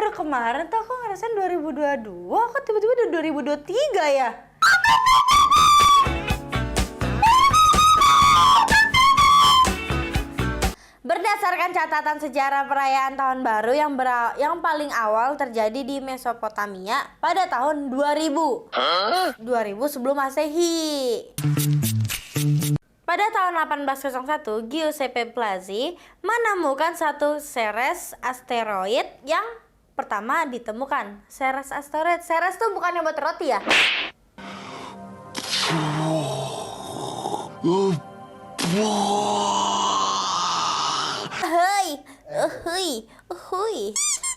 baru kemarin tuh aku ngerasain 2022, kok tiba-tiba udah 2023 ya? Berdasarkan catatan sejarah perayaan tahun baru yang paling awal terjadi di Mesopotamia pada tahun 2000. 2000 sebelum Masehi. Pada tahun 1801, Giuseppe Plazzi menemukan satu Ceres asteroid yang pertama ditemukan. Ceres asteroid. Ceres tuh bukan yang buat roti ya?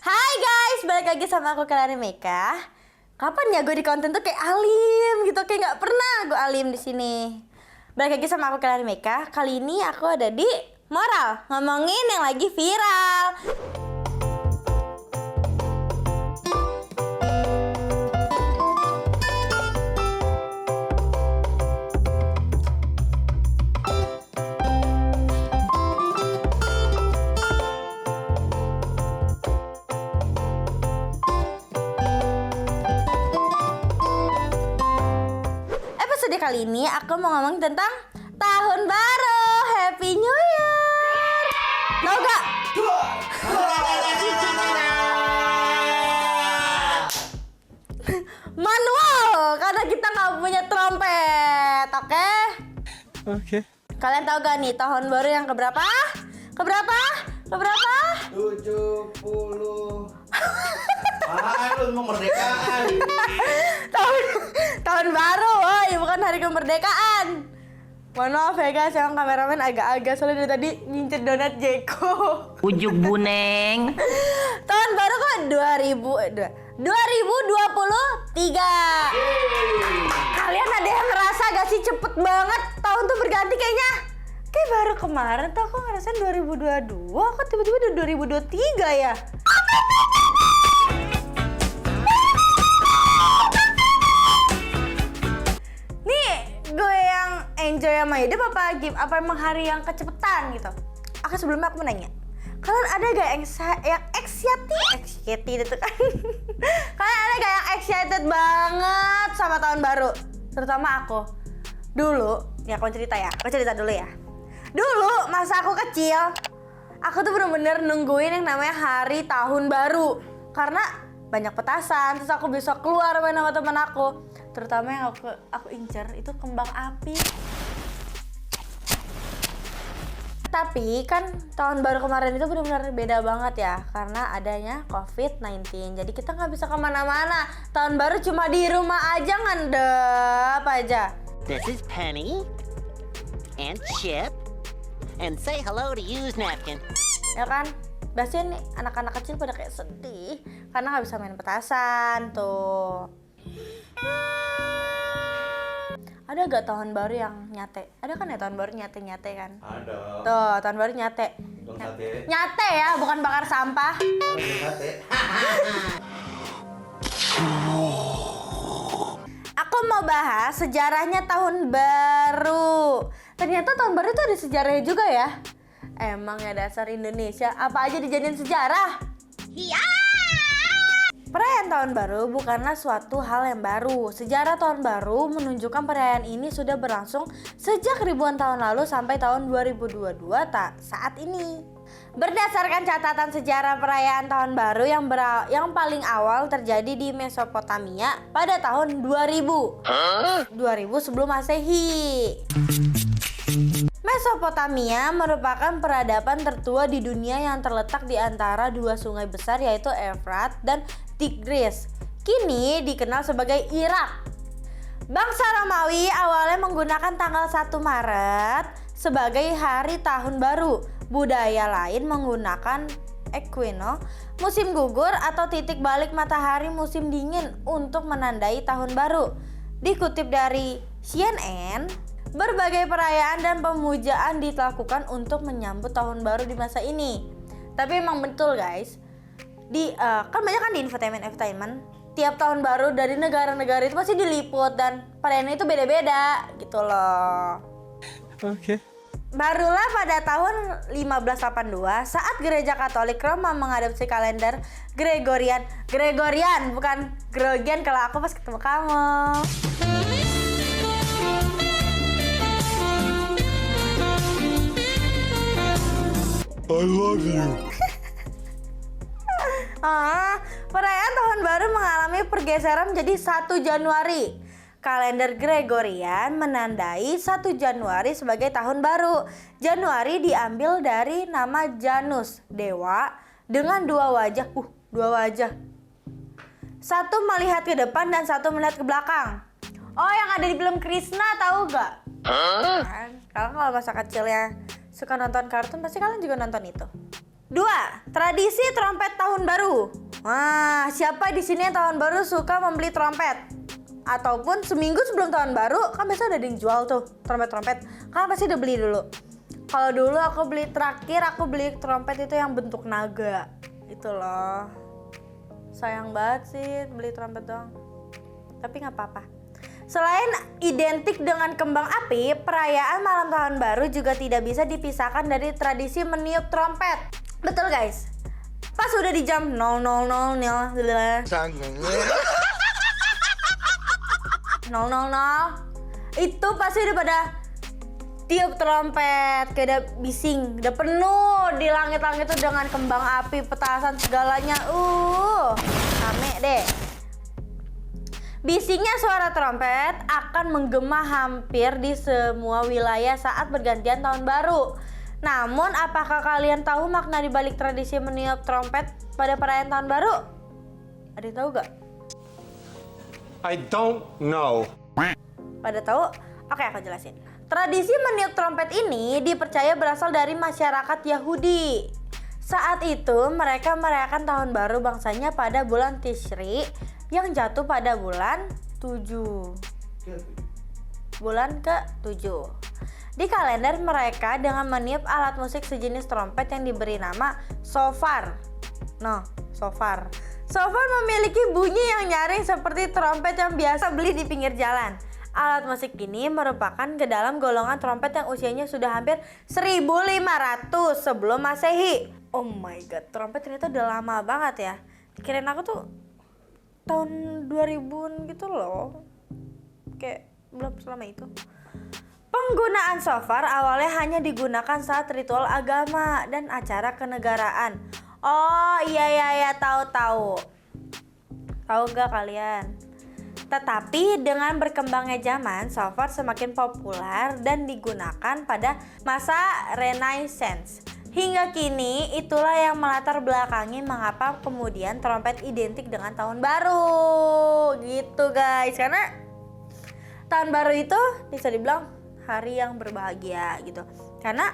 Hai guys, balik lagi sama aku Kelari Meka. Kapan ya gue di konten tuh kayak alim gitu, kayak nggak pernah gue alim di sini. Balik lagi sama aku Kelari Meka. Kali ini aku ada di Moral, ngomongin yang lagi viral. Kali ini aku mau ngomong tentang tahun baru. Happy New Year. Tau gak? Manual, karena kita nggak punya trompet, oke? Oke. Kalian tahu gak nih tahun baru yang keberapa? Keberapa? 70. Lu mau merdekaan. tahun baru, woy, bukan hari kemerdekaan. Mohon maaf ya guys, yang kameramen agak-agak soalnya dari tadi ngincer donat Jeko. Ujuk buneng. Tahun baru kok 2023. Kalian ada yang ngerasa gak sih cepet banget tahun tuh berganti kayaknya? Kayak baru kemarin tuh aku ngerasain 2022, kok tiba-tiba udah 2023 ya? Gue yang enjoy sama hidup apa emang hari yang kecepetan gitu? Oke, sebelumnya aku mau nanya, kalian ada gak yang excited itu kan? Kalian ada gak yang excited banget sama tahun baru? Terutama aku. Dulu, ya aku cerita dulu ya. Dulu masa aku kecil, aku tuh bener-bener nungguin yang namanya hari tahun baru. Karena banyak petasan, terus aku bisa keluar main sama teman aku. Terutama yang aku incer itu kembang api. Tapi kan tahun baru kemarin itu benar-benar beda banget ya, karena adanya COVID-19. Jadi kita nggak bisa kemana-mana. Tahun baru cuma di rumah aja, ngendep aja. This is Penny and Chip and say hello to use napkin. Ya kan? Biasanya nih anak-anak kecil pada kayak sedih karena nggak bisa main petasan tuh. Ada gak tahun baru yang nyate? Ada kan ya tahun baru nyate-nyate kan? Ada. Tuh, tahun baru nyate. Nyate ya, bukan bakar sampah. Aku mau bahas sejarahnya tahun baru. Ternyata tahun baru itu ada sejarahnya juga ya. Emang ya dasar Indonesia, apa aja dijadiin sejarah? Iya. Perayaan tahun baru bukanlah suatu hal yang baru. Sejarah tahun baru menunjukkan perayaan ini sudah berlangsung sejak ribuan tahun lalu sampai tahun 2022 saat ini. Berdasarkan catatan sejarah perayaan tahun baru yang paling awal terjadi di Mesopotamia pada tahun 2000. 2000 sebelum Masehi. Mesopotamia merupakan peradaban tertua di dunia yang terletak di antara dua sungai besar yaitu Efrat dan Tigris. Kini dikenal sebagai Irak. Bangsa Romawi awalnya menggunakan tanggal 1 Maret sebagai hari tahun baru. Budaya lain menggunakan equino, musim gugur atau titik balik matahari musim dingin untuk menandai tahun baru. Dikutip dari CNN, berbagai perayaan dan pemujaan dilakukan untuk menyambut tahun baru di masa ini. Tapi emang betul guys, kan banyak kan di entertainment, tiap tahun baru dari negara-negara itu pasti diliput dan perayaan itu beda-beda gitu loh. Oke. Barulah pada tahun 1582 saat Gereja Katolik Roma mengadopsi kalender Gregorian bukan Gregorian kalau aku pas ketemu kamu. I love you. Perayaan tahun baru mengalami pergeseran menjadi 1 Januari. Kalender Gregorian menandai 1 Januari sebagai tahun baru. Januari diambil dari nama Janus, dewa dengan dua wajah. Dua wajah. Satu melihat ke depan dan satu melihat ke belakang. Oh, yang ada di film Krishna, tahu gak? Kan, kalau masa kecilnya suka nonton kartun, pasti kalian juga nonton itu. 2. Tradisi trompet tahun baru. Wah, siapa di sini yang tahun baru suka membeli trompet? Ataupun seminggu sebelum tahun baru, kan biasa udah dijual tuh trompet-trompet. Kan pasti udah beli dulu. Kalau dulu aku beli trompet itu yang bentuk naga. Itu loh. Sayang banget sih beli trompet doang. Tapi nggak apa-apa. Selain identik dengan kembang api, perayaan malam tahun baru juga tidak bisa dipisahkan dari tradisi meniup trompet. Betul guys. Pas udah di jam 00.00 itu pasti udah pada tiup trompet, kayak udah bising, udah penuh di langit-langit itu dengan kembang api, petasan segalanya. Rame deh. Bisingnya suara trompet akan menggema hampir di semua wilayah saat bergantian tahun baru. Namun, apakah kalian tahu makna di balik tradisi meniup trompet pada perayaan tahun baru? Ada yang tahu gak? I don't know. Pada tahu? Oke, aku jelasin. Tradisi meniup trompet ini dipercaya berasal dari masyarakat Yahudi. Saat itu, mereka merayakan tahun baru bangsanya pada bulan Tishri yang jatuh pada bulan 7. Bulan ke-7. Di kalender mereka dengan meniup alat musik sejenis trompet yang diberi nama shofar. Shofar. Shofar memiliki bunyi yang nyaring seperti trompet yang biasa beli di pinggir jalan. Alat musik ini merupakan ke dalam golongan trompet yang usianya sudah hampir 1500 sebelum Masehi. Oh my god, trompet ternyata udah lama banget ya. Kirain aku tuh tahun 2000-an gitu loh. Kayak belum selama itu. Penggunaan shofar awalnya hanya digunakan saat ritual agama dan acara kenegaraan. Oh iya, tahu. Tahu gak kalian? Tetapi dengan berkembangnya zaman, shofar semakin populer dan digunakan pada masa Renaissance. Hingga kini itulah yang melatar belakangi mengapa kemudian trompet identik dengan tahun baru. Gitu guys, karena tahun baru itu bisa dibilang hari yang berbahagia gitu. Karena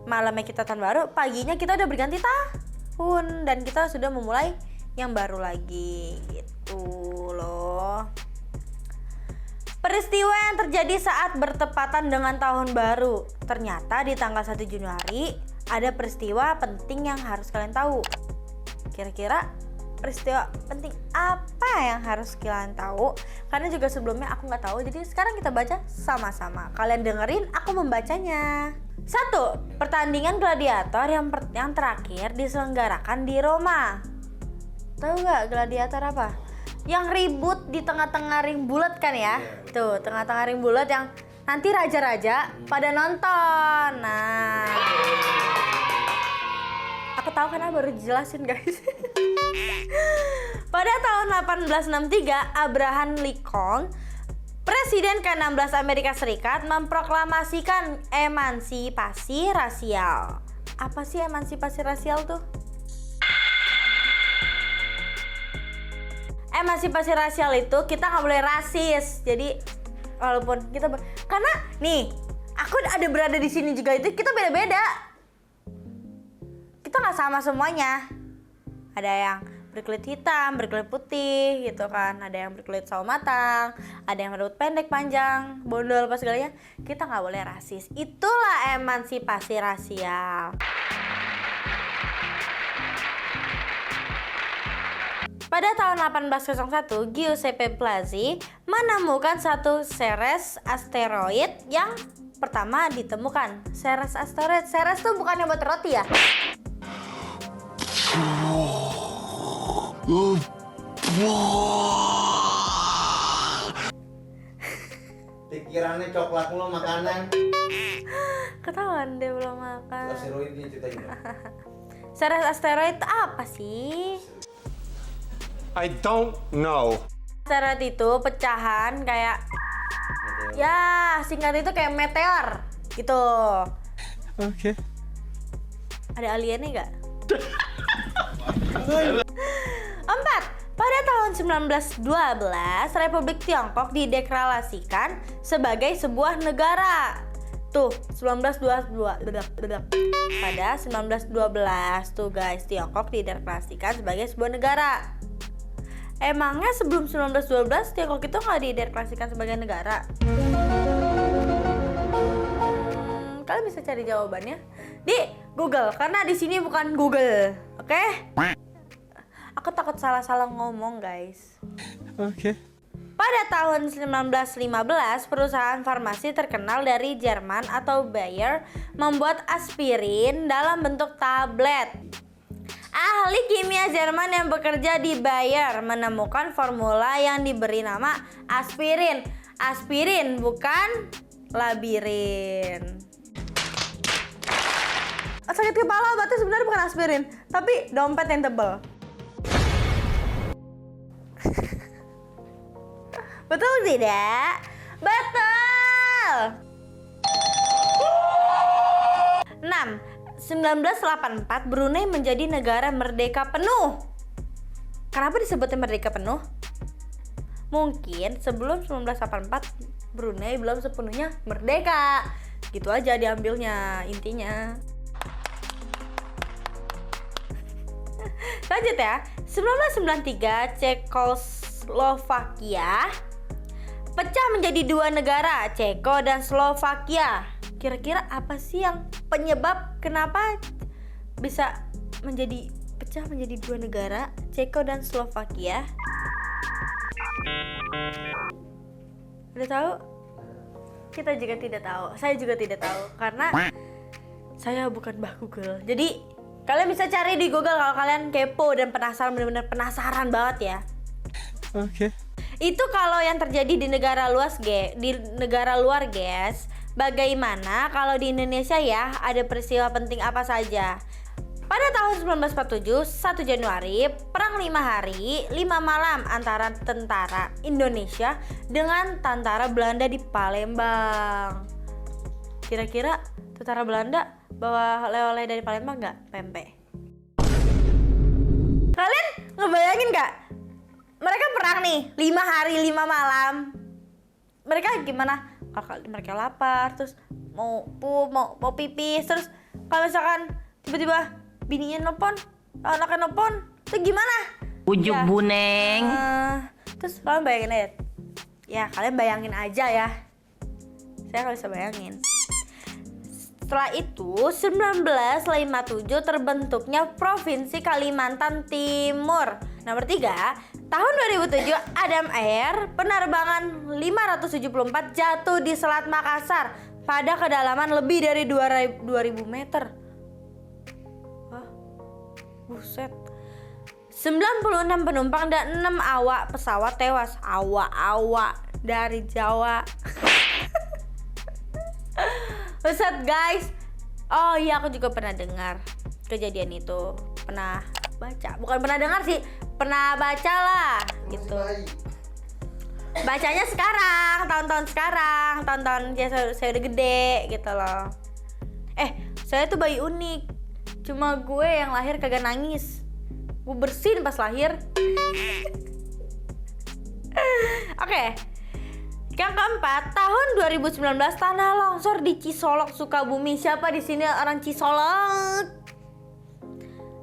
malamnya kita tahun baru, paginya kita udah berganti tahun dan kita sudah memulai yang baru lagi gitu loh. Peristiwa yang terjadi saat bertepatan dengan tahun baru. Ternyata di tanggal 1 Januari ada peristiwa penting yang harus kalian tahu. Kira-kira peristiwa penting apa yang harus kalian tahu? Karena juga sebelumnya aku nggak tahu, jadi sekarang kita baca sama-sama. Kalian dengerin aku membacanya. 1. Pertandingan gladiator yang terakhir diselenggarakan di Roma. Tahu nggak gladiator apa? Yang ribut di tengah-tengah ring bulat kan ya? Tuh, tengah-tengah ring bulat yang nanti raja-raja pada nonton. Nah, aku tahu karena baru dijelasin guys. Pada tahun 1863, Abraham Lincoln, Presiden ke-16 Amerika Serikat, memproklamasikan emansipasi rasial. Apa sih emansipasi rasial tuh? Emansipasi rasial itu kita nggak boleh rasis. Jadi walaupun kita karena nih aku ada berada di sini juga itu kita beda-beda. Kita nggak sama semuanya. Ada yang berkulit hitam, berkulit putih gitu kan. Ada yang berkulit sawo matang, ada yang berkulit pendek, panjang, bondol apa segalanya. Kita nggak boleh rasis. Itulah emansipasi rasial. Pada tahun 1801, Giuseppe Plazzi menemukan satu series asteroid yang pertama ditemukan? Ceres asteroid. Ceres tuh bukan yang buat roti ya? Pikirannya coklat mulu makanan. Ketahuan dia belum makan. Asteroid dia ceritain. Ceres asteroid itu apa sih? I don't know. Asteroid itu pecahan kayak, ya singkat itu kayak meteor gitu. Okay. Ada aliennya nggak? 4. Pada tahun 1912, Republik Tiongkok dideklarasikan sebagai sebuah negara. Tuh, 1922. Pada 1912 tuh guys, Tiongkok dideklarasikan sebagai sebuah negara. Emangnya sebelum 1912 Tiongkok itu nggak dideklarasikan sebagai negara? Kalian bisa cari jawabannya di Google, karena di sini bukan Google, oke? Aku takut salah-salah ngomong, guys. Okay. Pada tahun 1915, perusahaan farmasi terkenal dari Jerman atau Bayer membuat aspirin dalam bentuk tablet. Ahli kimia Jerman yang bekerja di Bayer menemukan formula yang diberi nama aspirin. Aspirin, bukan labirin. Sakit kepala obatnya sebenarnya bukan aspirin, tapi dompet yang tebal. Betul tidak? Betul! 6. 1984 Brunei menjadi negara merdeka penuh. Kenapa disebutnya merdeka penuh? Mungkin sebelum 1984 Brunei belum sepenuhnya merdeka. Gitu aja diambilnya intinya. Lanjut ya. 1993 Cekoslovakia pecah menjadi 2 negara, Ceko dan Slovakia. Kira-kira apa sih yang penyebab kenapa bisa pecah menjadi 2 negara, Ceko dan Slovakia? Udah tahu? Kita juga tidak tahu. Saya juga tidak tahu karena saya bukan Mbah Google. Jadi kalian bisa cari di Google kalau kalian kepo dan penasaran, benar-benar penasaran banget ya. Okay. Itu kalau yang terjadi di negara luar, guys. Bagaimana kalau di Indonesia ya, ada peristiwa penting apa saja? Pada tahun 1947, 1 Januari, perang 5 hari, 5 malam antara tentara Indonesia dengan tentara Belanda di Palembang. Kira-kira tentara Belanda bawa oleh-oleh dari Palembang nggak? Pempek. Kalian ngebayangin nggak? Mereka perang nih, 5 hari 5 malam. Mereka gimana? Kalau mereka lapar, terus mau pipis, terus kalau misalkan tiba-tiba bininya nelpon, anaknya nelpon, itu gimana? Ujuk Ya. buneng. Terus kalian bayangin aja. Ya kalian bayangin aja ya. Saya nggak bisa bayangin. Setelah itu 1957 terbentuknya Provinsi Kalimantan Timur. Nomor 3, tahun 2007 Adam Air penerbangan 574 jatuh di Selat Makassar pada kedalaman lebih dari 2000 meter. Wah, buset. 96 penumpang dan 6 awak pesawat tewas. Awak dari Jawa. Buset guys. Oh iya, aku juga pernah dengar kejadian itu. Pernah baca. Bukan pernah dengar sih, pernah baca lah gitu. Bacanya sekarang, tahun-tahun sekarang, tahun-tahun ya saya udah gede gitu loh. Saya tuh bayi unik. Cuma gue yang lahir kagak nangis. Gue bersin pas lahir. Oke. Yang keempat, tahun 2019 tanah longsor di Cisolok, Sukabumi. Siapa di sini orang Cisolok?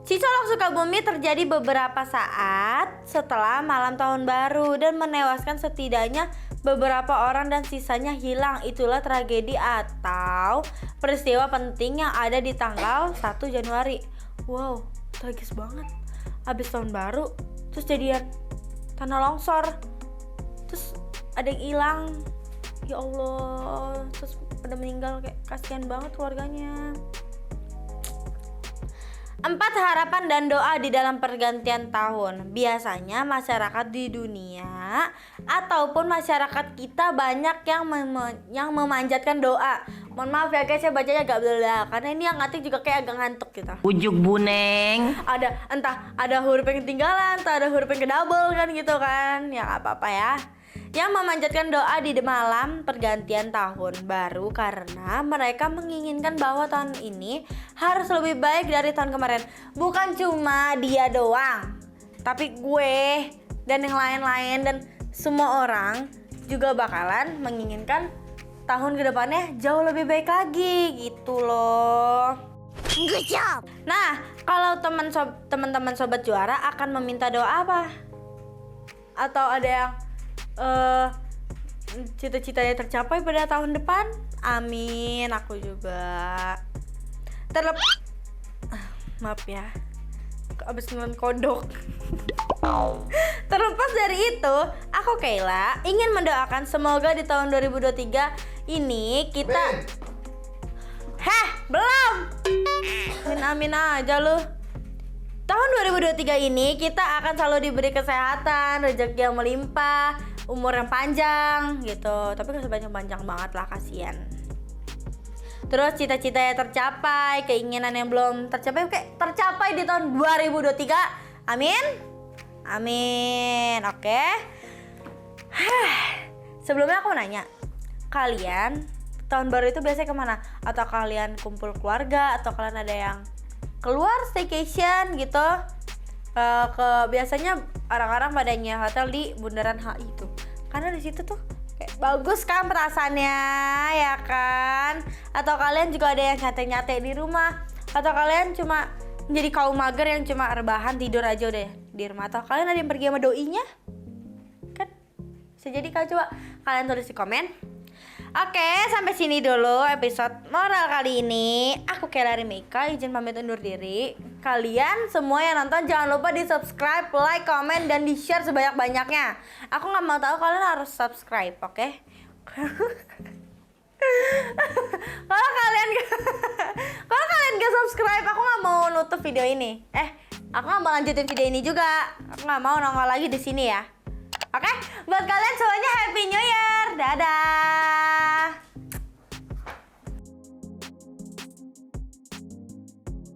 Cisolok, Sukabumi terjadi beberapa saat setelah malam tahun baru dan menewaskan setidaknya beberapa orang dan sisanya hilang. Itulah tragedi atau peristiwa penting yang ada di tanggal 1 Januari. Wow, tragis banget. Habis tahun baru, terus jadian tanah longsor. Terus ada yang hilang. Ya Allah, terus pada meninggal, kayak kasihan banget keluarganya. 4 harapan dan doa di dalam pergantian tahun. Biasanya masyarakat di dunia ataupun masyarakat kita banyak yang memanjatkan doa. Mohon maaf ya guys, saya bacanya agak bela karena ini yang ngetik juga kayak agak ngantuk gitu. Ujuk buneng. Entah ada huruf yang ketinggalan, entah ada huruf yang kedouble kan gitu kan. Ya nggak apa-apa ya. Yang memanjatkan doa di malam pergantian tahun baru karena mereka menginginkan bahwa tahun ini harus lebih baik dari tahun kemarin. Bukan cuma dia doang, tapi gue dan yang lain-lain dan semua orang juga bakalan menginginkan tahun kedepannya jauh lebih baik lagi gitu loh. Good job. Nah, kalau teman-teman sobat juara akan meminta doa apa? Atau ada yang cita-citanya tercapai pada tahun depan? Amin, aku juga. Maaf ya, abis nonton kodok. Terlepas dari itu, aku Kayla ingin mendoakan semoga di tahun 2023 ini kita belum. Amin aja lu. Tahun 2023 ini kita akan selalu diberi kesehatan, rezeki yang melimpah, umur yang panjang gitu. Tapi gak sepanjang-panjang banget lah, kasihan. Terus cita-cita yang tercapai, keinginan yang belum tercapai kayak tercapai di tahun 2023. Amin. Amin. Oke. Sebelumnya aku mau nanya, kalian tahun baru itu biasanya kemana? Atau kalian kumpul keluarga? Atau kalian ada yang keluar staycation gitu? Biasanya orang-orang pada nyewa hotel di Bundaran HI itu, karena di situ tuh kayak bagus kan perasaannya, ya kan? Atau kalian juga ada yang nyate-nyate di rumah? Atau kalian cuma menjadi kaum mager yang cuma rebahan tidur aja udah di rumah? Atau kalian ada yang pergi sama doinya? Kan bisa jadi. Kalian coba kalian tulis di komen. Oke, sampai sini dulu episode moral kali ini. Aku Kayla Rimika, izin pamit undur diri. Kalian semua yang nonton jangan lupa di subscribe, like, komen, dan di share sebanyak-banyaknya. Aku gak mau tahu, kalian harus subscribe, oke? Kalau kalian gak subscribe, aku gak mau nutup video ini. Aku gak mau lanjutin video ini juga. Aku gak mau nongol lagi di sini ya. Oke, buat kalian semuanya Happy New Year. Dadah.